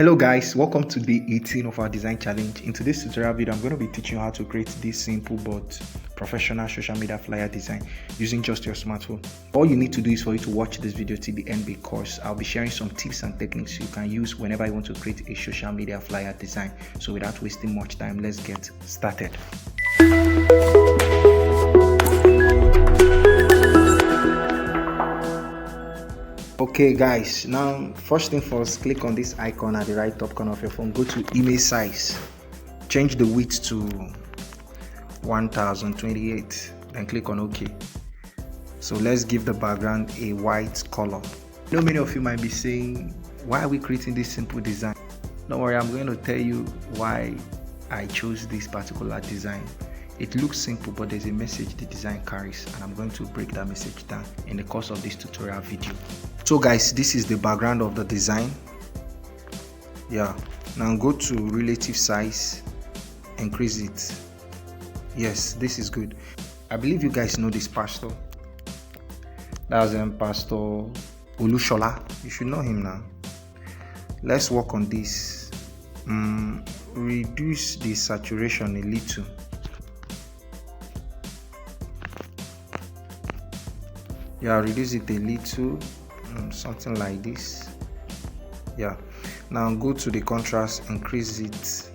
Hello guys, welcome to day 18 of our design challenge. In today's tutorial video, I'm going to be teaching you how to create this simple but professional social media flyer design using just your smartphone. All you need to do is for you to watch this video till the end, because I'll be sharing some tips and techniques you can use whenever you want to create a social media flyer design. So without wasting much time, let's get started. Okay guys, now first thing first, click on this icon at the right top corner of your phone. Go to image size, change the width to 1028, then click on OK. So let's give the background a white color. I know many of you might be saying, why are we creating this simple design? Don't worry, I'm going to tell you why I chose this particular design. It looks simple, but there's a message the design carries, and I'm going to break that message down in the course of this tutorial video. So guys, this is the background of the design. Yeah, now go to relative size, increase it. Yes, this is good. I believe you guys know this pastor. That's Pastor Olushola. You should know him now. Let's work on this. Reduce the saturation a little. Yeah, reduce it a little, something like this. Yeah, now go to the contrast, increase it.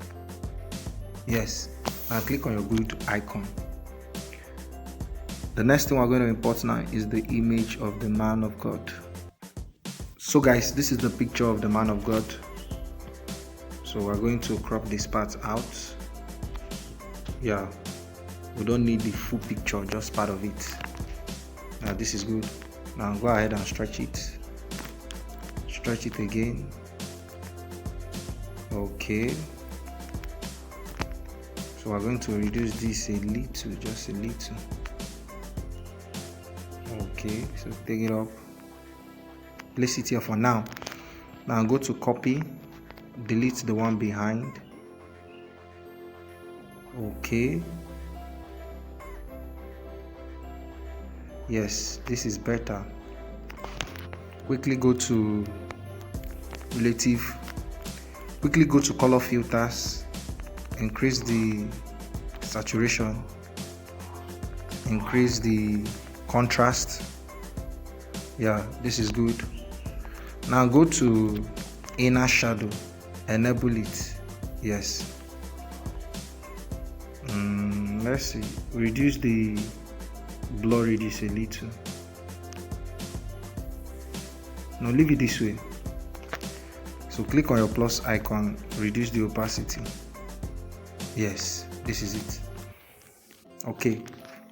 Yes, now click on your good icon. The next thing we're going to import now is the image of the man of God. So guys, this is the picture of the man of God. So we're going to crop this part out. Yeah, we don't need the full picture, just part of it. Now this is good. Now go ahead and stretch it again. Okay, so we're going to reduce this a little, just a little. Okay, so take it up, place it here for now. Now go to copy, delete the one behind. Okay, yes, this is better. Quickly go to color filters, increase the saturation, increase the contrast. Yeah, this is good. Now go to inner shadow, enable it. Yes. Let's see, reduce the blur radius a little. Now leave it this way. So click on your plus icon, reduce the opacity. Yes, this is it. Okay,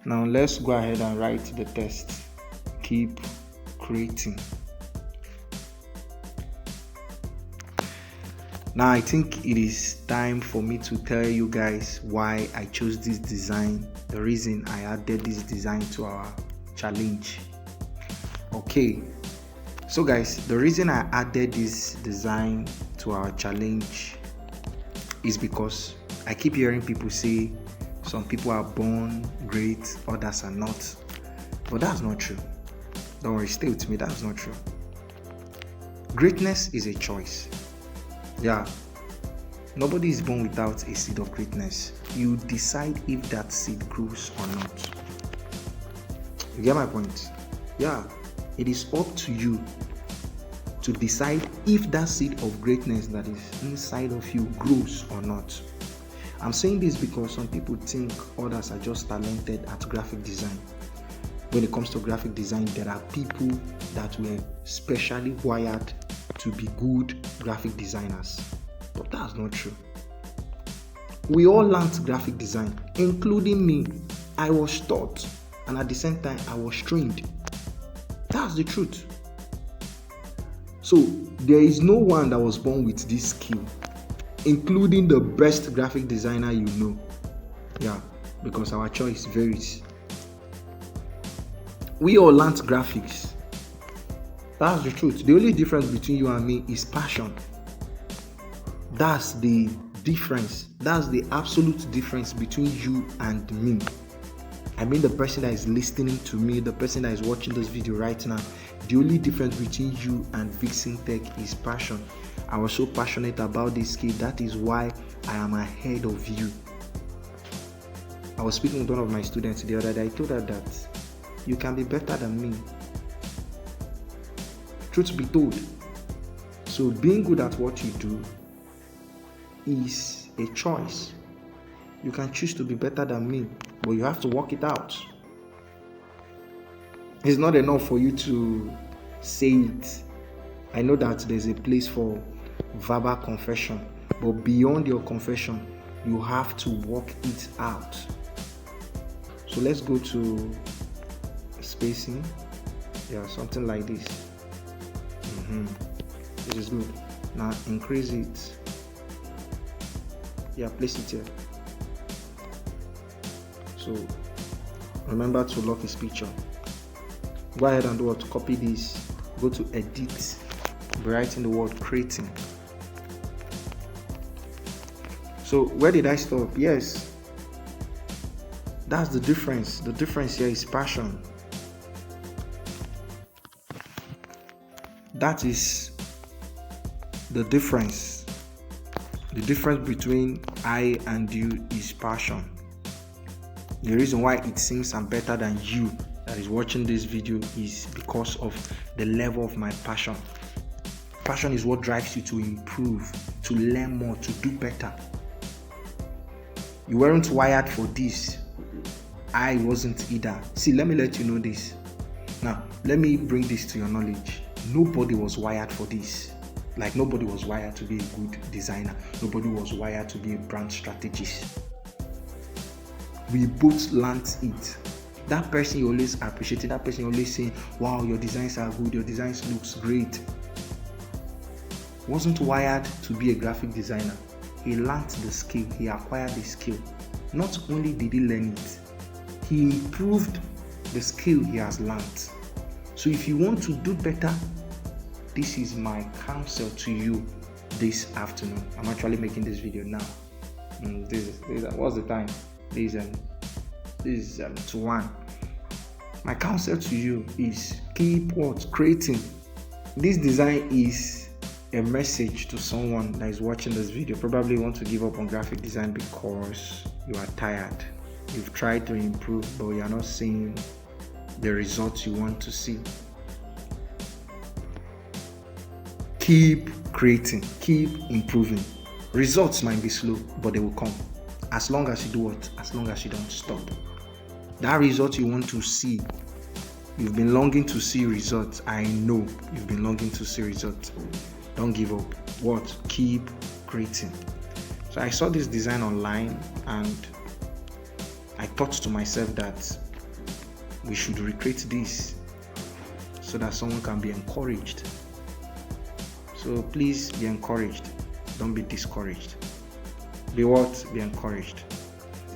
now let's go ahead and write the text. Keep creating. Now I think it is time for me to tell you guys why I chose this design, the reason I added this design to our challenge. Okay, so guys, the reason I added this design to our challenge is because I keep hearing people say some people are born great, others are not. But that's not true. Don't worry, stay with me, that's not true. Greatness is a choice. Yeah, nobody is born without a seed of greatness. You decide if that seed grows or not. You get my point? Yeah, it is up to you to decide if that seed of greatness that is inside of you grows or not. I'm saying this because some people think others are just talented at graphic design. When it comes to graphic design, there are people that were specially wired to be good graphic designers, but that's not true. We all learned graphic design, including me. I was taught, and at the same time I was trained. That's the truth. So there is no one that was born with this skill, including the best graphic designer you know. Yeah, because our choice varies. We all learned graphics. That's the truth. The only difference between you and me is passion. That's the difference. That's the absolute difference between you and me. I mean the person that is listening to me, the person that is watching this video right now. The only difference between you and Vixen Tech is passion. I was so passionate about this skill. That is why I am ahead of you. I was speaking with one of my students the other day. I told her that you can be better than me. Truth be told. So being good at what you do is a choice. You can choose to be better than me, but you have to work it out. It's not enough for you to say it. I know that there's a place for verbal confession, but beyond your confession, you have to work it out. So let's go to spacing. Yeah, something like this. This is good. Now increase it. Yeah, place it here. So remember to lock his picture. Go ahead and do what? Copy this. Go to edit. Be writing the word creating. So where did I stop? Yes. That's the difference. The difference here is passion. That is the difference. The difference between I and you is passion. The reason why it seems I'm better than you that is watching this video is because of the level of my passion. Passion is what drives you to improve, to learn more, to do better. You weren't wired for this. I wasn't either. See, let me let you know this. Now, let me bring this to your knowledge. Nobody was wired for this. Like, nobody was wired to be a good designer. Nobody was wired to be a brand strategist. We both learned it. That person you always appreciated, that person you always saying, wow, your designs are good, your designs looks great, wasn't wired to be a graphic designer. He learned the skill, he acquired the skill. Not only did he learn it, he improved the skill he has learned. So if you want to do better, this is my counsel to you this afternoon. I'm actually making this video now. What's the time? This is 2:01. My counsel to you is keep what? Creating. This design is a message to someone that is watching this video. Probably want to give up on graphic design because you are tired. You've tried to improve, but you are not seeing the results you want to see. Keep creating, keep improving. Results might be slow, but they will come. As long as you do what? As long as you don't stop. That result you want to see, you've been longing to see results. I know you've been longing to see results. Don't give up. What? Keep creating. So I saw this design online and I thought to myself that we should recreate this so that someone can be encouraged. So please be encouraged. Don't be discouraged. Be what? Be encouraged.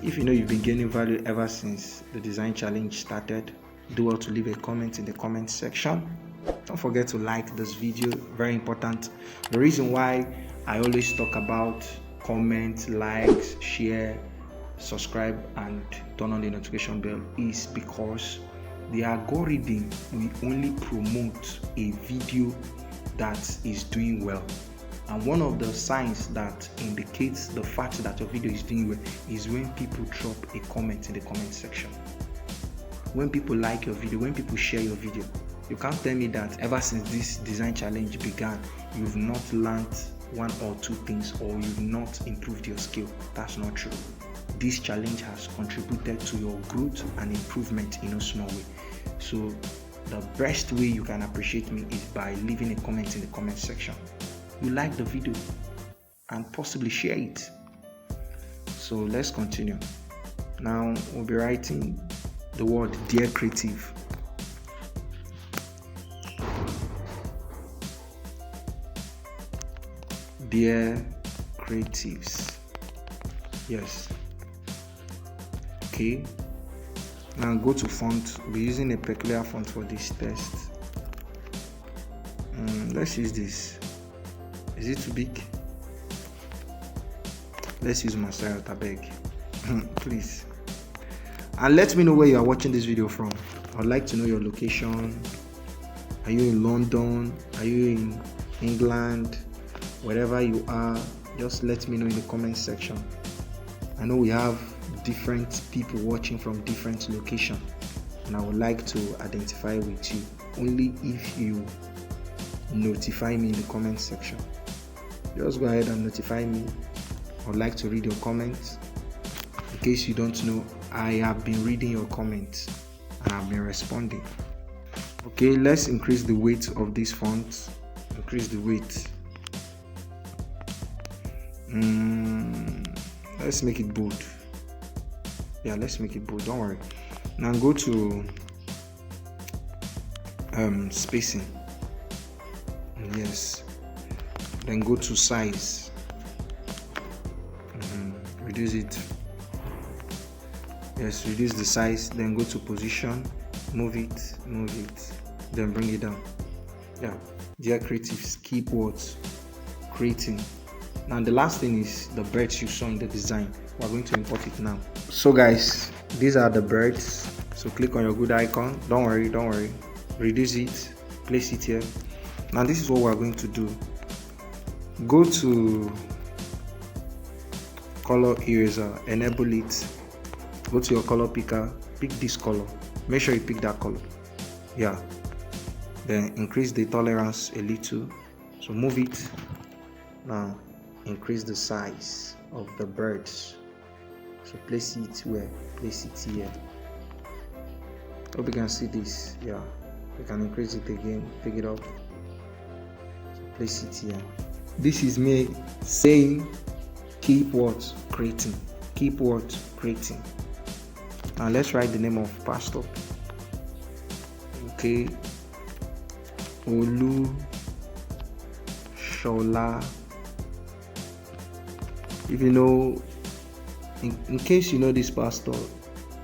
If you know you've been gaining value ever since the design challenge started, do well to leave a comment in the comment section. Don't forget to like this video, very important. The reason why I always talk about comment, likes, share, subscribe and turn on the notification bell is because the algorithm will only promote a video that is doing well. And one of the signs that indicates the fact that your video is doing well is when people drop a comment in the comment section. When people like your video, when people share your video. You can't tell me that ever since this design challenge began, you've not learned one or two things or you've not improved your skill. That's not true. This challenge has contributed to your growth and improvement in a small way. So the best way you can appreciate me is by leaving a comment in the comment section. You like the video and possibly share it. So let's continue. Now we'll be writing the word Dear Creative. Dear Creatives. Yes. Okay. Now go to font. We'll be using a peculiar font for this test. Let's use this. Is it too big? Let's use Masaya Tabeg. Please. And let me know where you are watching this video from. I'd like to know your location. Are you in London? Are you in England? wherever you are, just let me know in the comment section. I know we have different people watching from different locations, and I would like to identify with you only if you notify me in the comment section. Just go ahead and notify me. I would like to read your comments. In case you don't know, I have been reading your comments and I've been responding. Okay, let's increase the weight of this font. Increase the weight. Let's make it bold. Yeah, let's make it bold. Don't worry. Now go to spacing. Yes. Then go to size. Reduce it. Yes, reduce the size. Then go to position. Move it. Then bring it down. Yeah. Dear creatives, keep what? Creating. Now the last thing is the birds you saw in the design. We're going to import it now. So guys, these are the birds. So click on your good icon. Don't worry. Reduce it. Place it here. Now this is what we're going to do. Go to color eraser, enable it. Go to your color picker, pick this color. Make sure you pick that color. Yeah. Then increase the tolerance a little. So move it. Now increase the size of the birds. So place it where? Place it here. Hope you can see this. Yeah. You can increase it again. Pick it up. So place it here. This is me saying keep what? Creating. Keep what? Creating. Now let's write the name of pastor. Okay. Olu Shola. If you know, in case you know this pastor,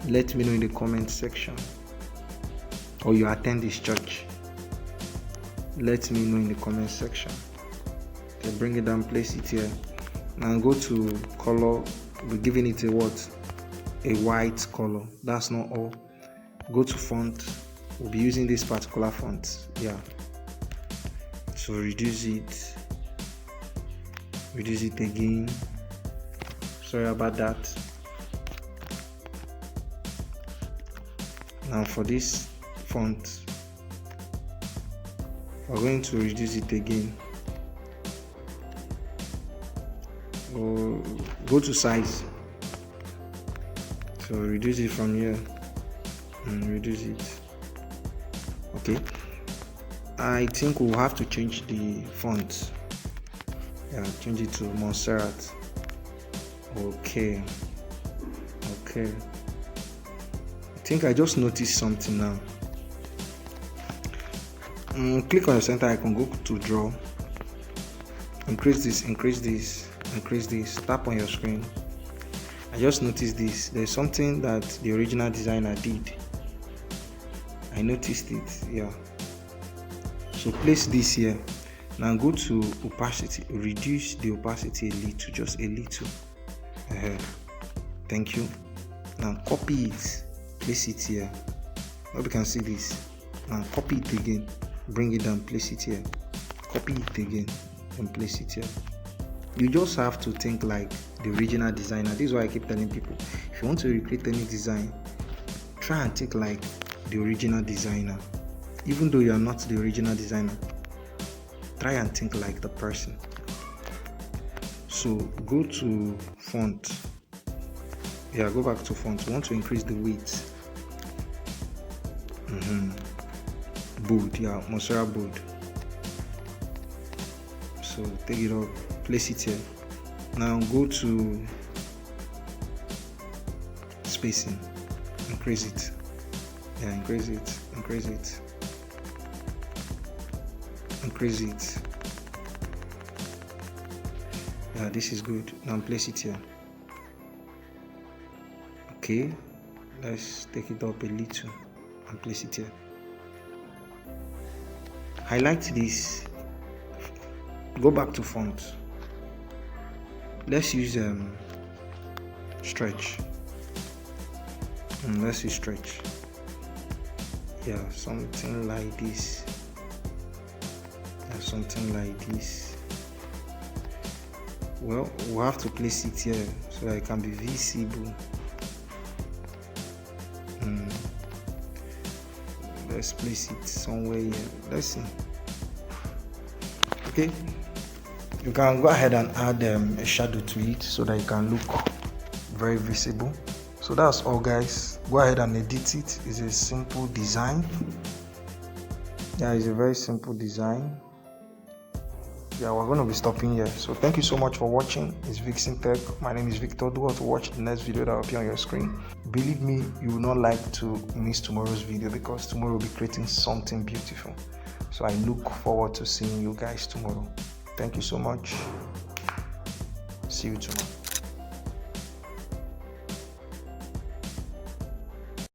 let me know in the comment section. Or you attend this church, let me know in the comment section. Okay, bring it down, place it here. Now go to color. We're giving it a what? A white color. That's not all. Go to font. We'll be using this particular font. Yeah. So reduce it again. Sorry about that. Now for this font, we're going to reduce it again. Go to size. So reduce it from here and reduce it. Okay, I think we'll have to change the font. Yeah, change it to Montserrat. Okay. I think I just noticed something now. Click on the center icon, go to draw. Increase this. Tap on your screen. I just noticed this. There's something that the original designer did. I noticed it. Yeah. So place this here. Now go to opacity. Reduce the opacity a little, just a little. Thank you. Now copy it. Place it here. Hope you can see this. Now copy it again. Bring it down. Place it here. Copy it again and place it here. You just have to think like the original designer. This is why I keep telling people, if you want to recreate any design, try and think like the original designer. Even though you are not the original designer, try and think like the person. So go to font. Yeah, go back to font. You want to increase the weight. Bold. Yeah, Montserrat bold. So take it up, place it here. Now go to spacing. Increase it. Yeah, increase it. Yeah, this is good. Now place it here. Okay, let's take it up a little and place it here. Highlight this. Go back to font. Let's use stretch. Let's use stretch. Yeah, something like this. Well, we'll have to place it here so that it can be visible. Let's place it somewhere here. Let's see. Okay, you can go ahead and add a shadow to it so that it can look very visible. So that's all, guys. Go ahead and edit it. It's a simple design. Yeah, it's a very simple design. Yeah, we're going to be stopping here. So thank you so much for watching. It's Vixen Tech. My name is Victor. Do want to watch the next video that will appear on your screen. Believe me, you will not like to miss tomorrow's video, because tomorrow we'll be creating something beautiful. So I look forward to seeing you guys tomorrow. Thank you so much. See you tomorrow.